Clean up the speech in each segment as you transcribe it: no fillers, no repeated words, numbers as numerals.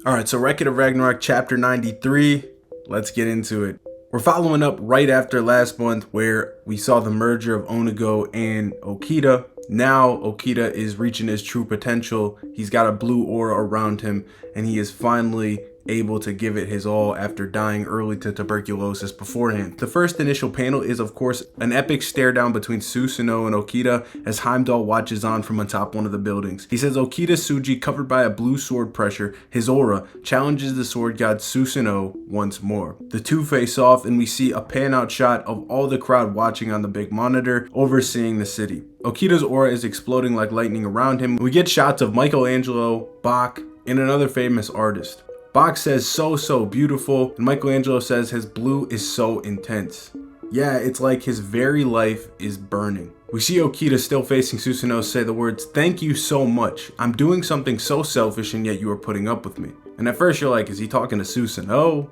Alright, so Record of Ragnarok chapter 93, let's get into it. We're following up right after last month where we saw the merger of Onigo and Okita. Now Okita is reaching his true potential. He's got a blue aura around him and he is finally able to give it his all after dying early to tuberculosis beforehand. The first initial panel is of course an epic stare down between Susanoo and Okita as Heimdall watches on from atop one of the buildings. He says Okita Tsuji, covered by a blue sword pressure, his aura, challenges the sword god Susanoo once more. The two face off and we see a pan out shot of all the crowd watching on the big monitor overseeing the city. Okita's aura is exploding like lightning around him. We get shots of Michelangelo, Bach, and another famous artist. Bach says so beautiful, and Michelangelo says his blue is so intense. Yeah, it's like his very life is burning. We see Okita still facing Susanoo say the words, "Thank you so much. I'm doing something so selfish and yet you are putting up with me." And at first you're like, is he talking to Susanoo?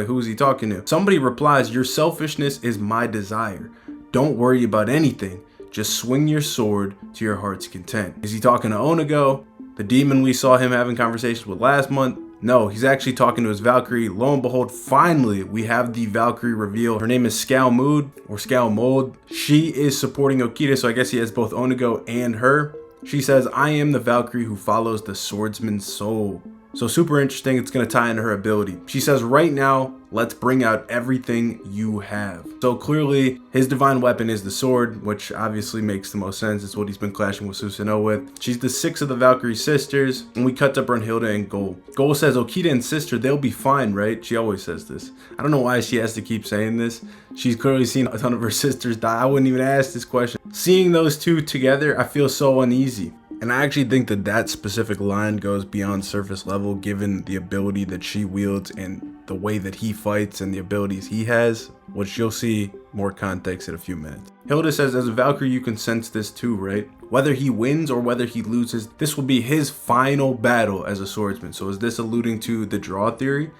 Who is he talking to? Somebody replies, "Your selfishness is my desire. Don't worry about anything. Just swing your sword to your heart's content." Is he talking to Onigo, the demon we saw him having conversations with last month? No, he's actually talking to his Valkyrie. Lo and behold, finally, we have the Valkyrie reveal. Her name is Skald or Skald. She is supporting Okita, so I guess he has both Onigo and her. She says, "I am the Valkyrie who follows the swordsman's soul." So super interesting, it's going to tie into her ability. She says, "Right now, let's bring out everything you have." So clearly, his divine weapon is the sword, which obviously makes the most sense. It's what he's been clashing with Susanoo with. She's the sixth of the Valkyrie sisters, and we cut to Brunhilde and Gol. Gol says, "Okita and sister, they'll be fine, right?" She always says this. I don't know why she has to keep saying this. She's clearly seen a ton of her sisters die. I wouldn't even ask this question. Seeing those two together, I feel so uneasy. And I actually think that specific line goes beyond surface level given the ability that she wields and the way that he fights and the abilities he has, which you'll see more context in a few minutes. Hilda says, "As a Valkyrie, you can sense this too, right? Whether he wins or whether he loses, this will be his final battle as a swordsman." So is this alluding to the draw theory?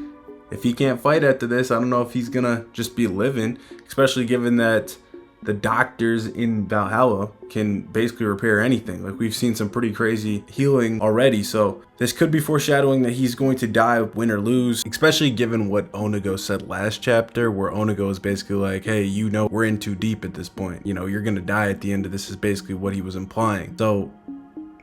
If he can't fight after this, I don't know if he's gonna just be living, especially given that the doctors in Valhalla can basically repair anything. Like, we've seen some pretty crazy healing already, so this could be foreshadowing that he's going to die, win or lose, especially given what Onigo said last chapter, where Onigo is basically like, "Hey, you know, we're in too deep at this point. You know, you're gonna die at the end of this," is basically what he was implying. So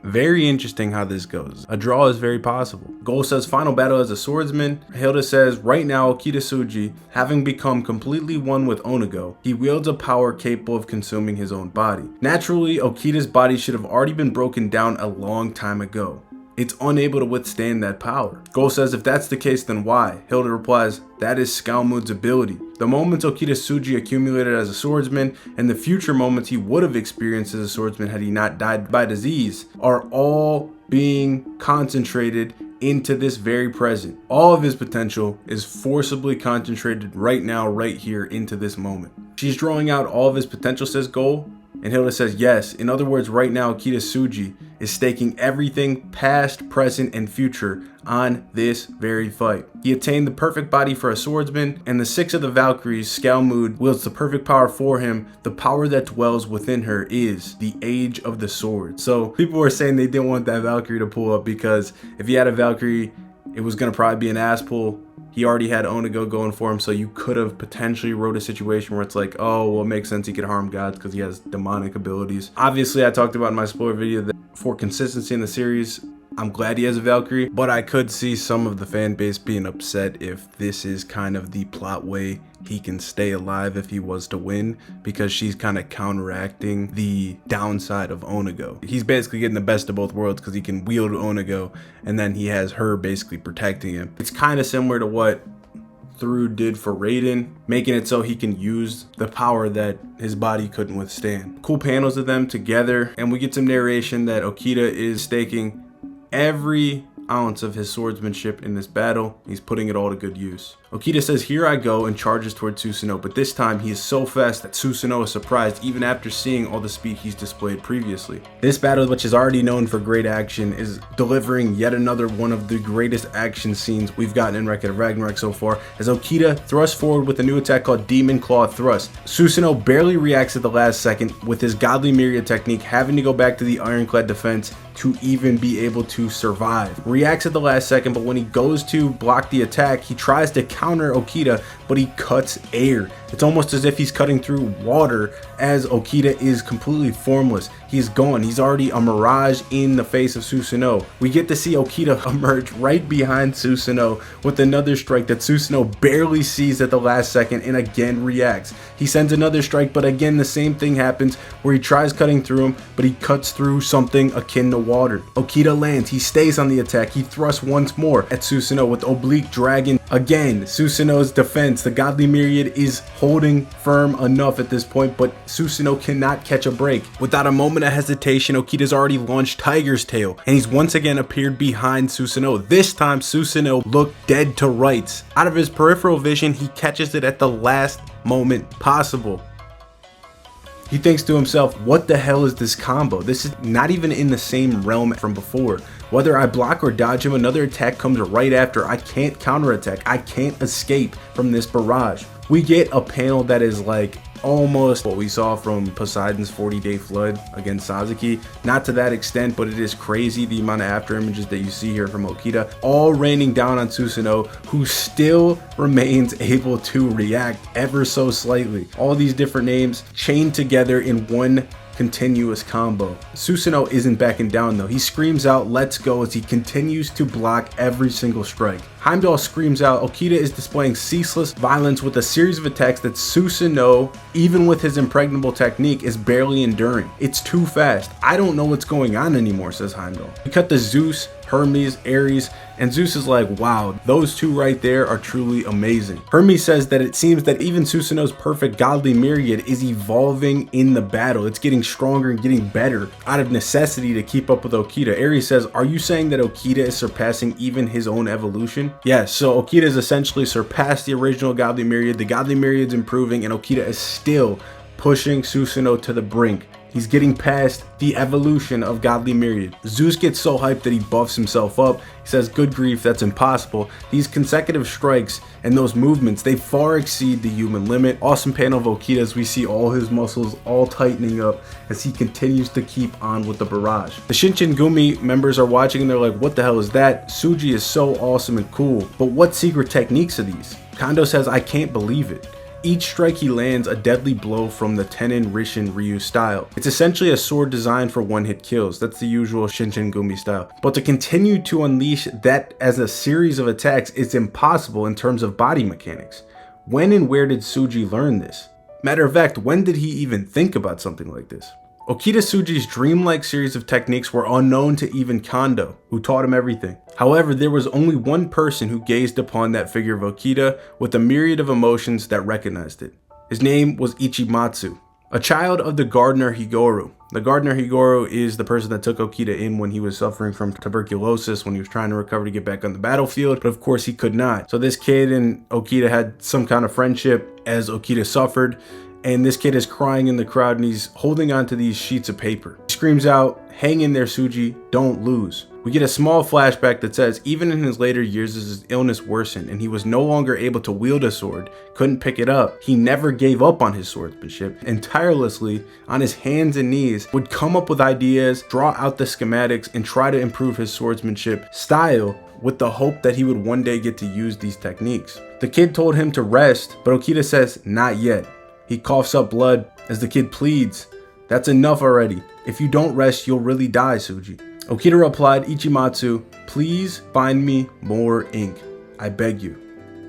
very interesting how this goes. A draw is very possible. Gol says, "Final battle as a swordsman." Hilda says, "Right now, Okita Tsuji, having become completely one with Onigo, he wields a power capable of consuming his own body. Naturally, Okita's body should have already been broken down a long time ago. It's unable to withstand that power." Gol says, "If that's the case, then why?" Hilda replies, "That is Skald's ability. The moments Okita Tsuji accumulated as a swordsman and the future moments he would have experienced as a swordsman had he not died by disease are all being concentrated into this very present. All of his potential is forcibly concentrated right now, right here, into this moment." She's drawing out all of his potential, says Gol. And Hilda says, "Yes. In other words, right now, Okita Tsuji is staking everything past, present, and future on this very fight. He attained the perfect body for a swordsman, and the sixth of the Valkyries, Skald, wields the perfect power for him. The power that dwells within her is the age of the sword." So people were saying they didn't want that Valkyrie to pull up because if he had a Valkyrie, it was going to probably be an ass pull. He already had Onigo going for him, so you could have potentially wrote a situation where it's like, oh, well, it makes sense he could harm gods because he has demonic abilities. Obviously, I talked about in my spoiler video that for consistency in the series, I'm glad he has a Valkyrie, but I could see some of the fan base being upset if this is kind of the plot way he can stay alive if he was to win, because she's kind of counteracting the downside of Onigo. He's basically getting the best of both worlds because he can wield Onigo and then he has her basically protecting him. It's kind of similar to what Thru did for Raiden, making it so he can use the power that his body couldn't withstand. Cool panels of them together, and we get some narration that Okita is staking every ounce of his swordsmanship in this battle. He's putting it all to good use. Okita says, "Here I go," and charges towards Susanoo, but this time he is so fast that Susanoo is surprised even after seeing all the speed he's displayed previously. This battle, which is already known for great action, is delivering yet another one of the greatest action scenes we've gotten in Record of Ragnarok so far, as Okita thrusts forward with a new attack called Demon Claw Thrust. Susanoo barely reacts at the last second, with his godly myriad technique having to go back to the ironclad defense to even be able to survive. reacts at the last second, but when he goes to block the attack, he tries to counter Okita, but he cuts air. It's almost as if he's cutting through water, as Okita is completely formless. He's gone. He's already a mirage in the face of Susanoo. We get to see Okita emerge right behind Susanoo with another strike that Susanoo barely sees at the last second and again reacts. He sends another strike, but again the same thing happens where he tries cutting through him, but he cuts through something akin to water. Okita lands. He stays on the attack. He thrusts once more at Susanoo with oblique dragon. Again, Susanoo's defense, the Godly Myriad, is holding firm enough at this point, but Susanoo cannot catch a break. Without a moment of hesitation, Okita's already launched Tiger's Tail, and he's once again appeared behind Susanoo. This time, Susanoo looked dead to rights. Out of his peripheral vision, he catches it at the last moment possible. He thinks to himself, what the hell is this combo? This is not even in the same realm from before. Whether I block or dodge him, another attack comes right after. I can't counterattack. I can't escape from this barrage. We get a panel that is like almost what we saw from Poseidon's 40-day flood against Sasuke. Not to that extent, but it is crazy the amount of after images that you see here from Okita, all raining down on Susanoo, who still remains able to react ever so slightly. All these different names chained together in one continuous combo. Susanoo isn't backing down though. He screams out, "Let's go," as he continues to block every single strike. Heimdall screams out. Okita is displaying ceaseless violence with a series of attacks that Susanoo, even with his impregnable technique, is barely enduring. It's too fast. I don't know what's going on anymore, says Heimdall. We cut to Zeus, Hermes, Ares, and Zeus is like, wow, those two right there are truly amazing. Hermes says that it seems that even Susanoo's perfect Godly Myriad is evolving in the battle. It's getting stronger and getting better out of necessity to keep up with Okita. Ares says, are you saying that Okita is surpassing even his own evolution? Yes, so Okita has essentially surpassed the original Godly Myriad. The Godly Myriad's improving, and Okita is still pushing Susanoo to the brink. He's getting past the evolution of Godly Myriad. Zeus gets so hyped that he buffs himself up. He says, good grief, that's impossible. These consecutive strikes and those movements, they far exceed the human limit. Awesome panel of Okita as we see all his muscles all tightening up as he continues to keep on with the barrage. The Shinsengumi members are watching and they're like, what the hell is that? Tsuji is so awesome and cool, but what secret techniques are these? Kondo says, I can't believe it. Each strike he lands a deadly blow from the Tenin Rishin Ryu style. It's essentially a sword designed for one-hit kills. That's the usual Shinsengumi style. But to continue to unleash that as a series of attacks is impossible in terms of body mechanics. When and where did Tsuji learn this? Matter of fact, when did he even think about something like this? Okita Tsuji's dreamlike series of techniques were unknown to even Kondo, who taught him everything. However, there was only one person who gazed upon that figure of Okita with a myriad of emotions that recognized it. His name was Ichimatsu, a child of the gardener Higoru. The gardener Higoru is the person that took Okita in when he was suffering from tuberculosis, when he was trying to recover to get back on the battlefield, but of course he could not. So this kid and Okita had some kind of friendship as Okita suffered. And this kid is crying in the crowd and he's holding onto these sheets of paper. He screams out, hang in there, Tsuji, don't lose. We get a small flashback that says even in his later years as his illness worsened and he was no longer able to wield a sword, couldn't pick it up, he never gave up on his swordsmanship and tirelessly on his hands and knees would come up with ideas, draw out the schematics, and try to improve his swordsmanship style with the hope that he would one day get to use these techniques. The kid told him to rest, but Okita says not yet. He coughs up blood as the kid pleads, that's enough already. If you don't rest, you'll really die, Tsuji. Okita replied, Ichimatsu, please find me more ink. I beg you.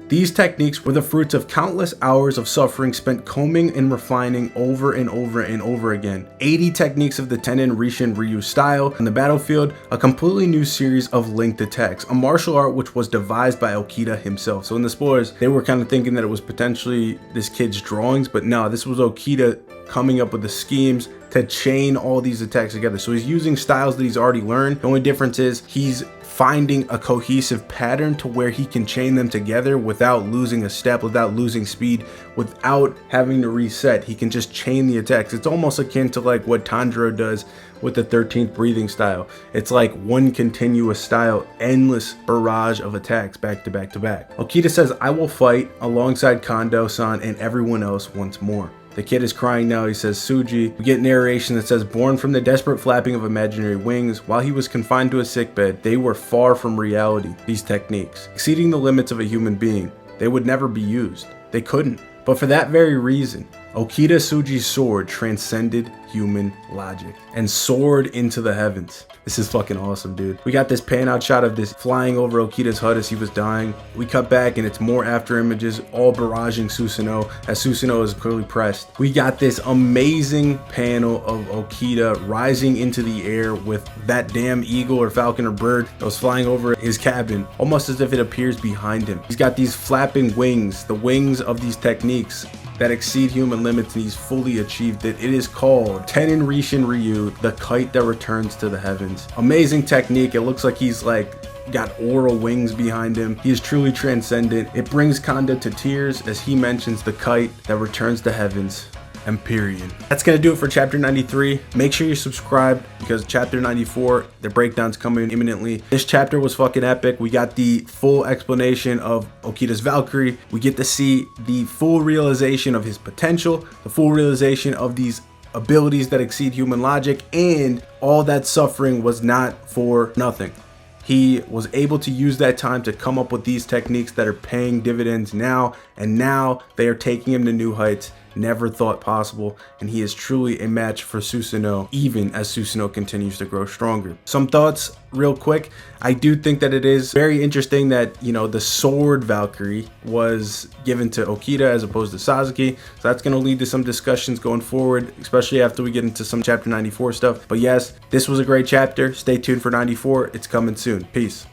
These techniques were the fruits of countless hours of suffering spent combing and refining over and over and over again. 80 techniques of the Tenin Rishin Ryu style. On the battlefield, a completely new series of linked attacks, a martial art which was devised by Okita himself. So in the spoilers, they were kind of thinking that it was potentially this kid's drawings, but no, this was Okita coming up with the schemes to chain all these attacks together. So he's using styles that he's already learned. The only difference is he's finding a cohesive pattern to where he can chain them together without losing a step, without losing speed, without having to reset. He can just chain the attacks. It's almost akin to like what Tanjiro does with the 13th breathing style. It's like one continuous style, endless barrage of attacks back to back to back. Okita says, I will fight alongside Kondo-san and everyone else once more. The kid is crying now. He says Suji. We get narration that says, born from the desperate flapping of imaginary wings, while he was confined to a sickbed, they were far from reality. These techniques, exceeding the limits of a human being, they would never be used. They couldn't. But for that very reason, Okita Suji's sword transcended human logic and soared into the heavens. This is fucking awesome, dude. We got this pan out shot of this flying over Okita's hut as he was dying. We cut back and it's more after images, all barraging Susanoo as Susanoo is clearly pressed. We got this amazing panel of Okita rising into the air with that damn eagle or falcon or bird that was flying over his cabin, almost as if it appears behind him. He's got these flapping wings, the wings of these techniques that exceed human limits, and he's fully achieved it. It is called Tenin Rishin Ryu, the kite that returns to the heavens. Amazing technique. It looks like he's like got aural wings behind him. He is truly transcendent. It brings Kanda to tears as he mentions the kite that returns to heavens. Empyrean. That's gonna do it for chapter 93. Make sure you subscribe because chapter 94, the breakdown's coming imminently. This chapter was fucking epic. We got the full explanation of Okita's Valkyrie. We get to see the full realization of his potential, the full realization of these abilities that exceed human logic, and all that suffering was not for nothing. He was able to use that time to come up with these techniques that are paying dividends now, and now they are taking him to new heights never thought possible, and he is truly a match for Susanoo, even as Susanoo continues to grow stronger. Some thoughts real quick. I do think that it is very interesting that, you know, the sword Valkyrie was given to Okita as opposed to Sasuke, so that's going to lead to some discussions going forward, especially after we get into some chapter 94 stuff. But yes, this was a great chapter. Stay tuned for 94. It's coming soon. Peace.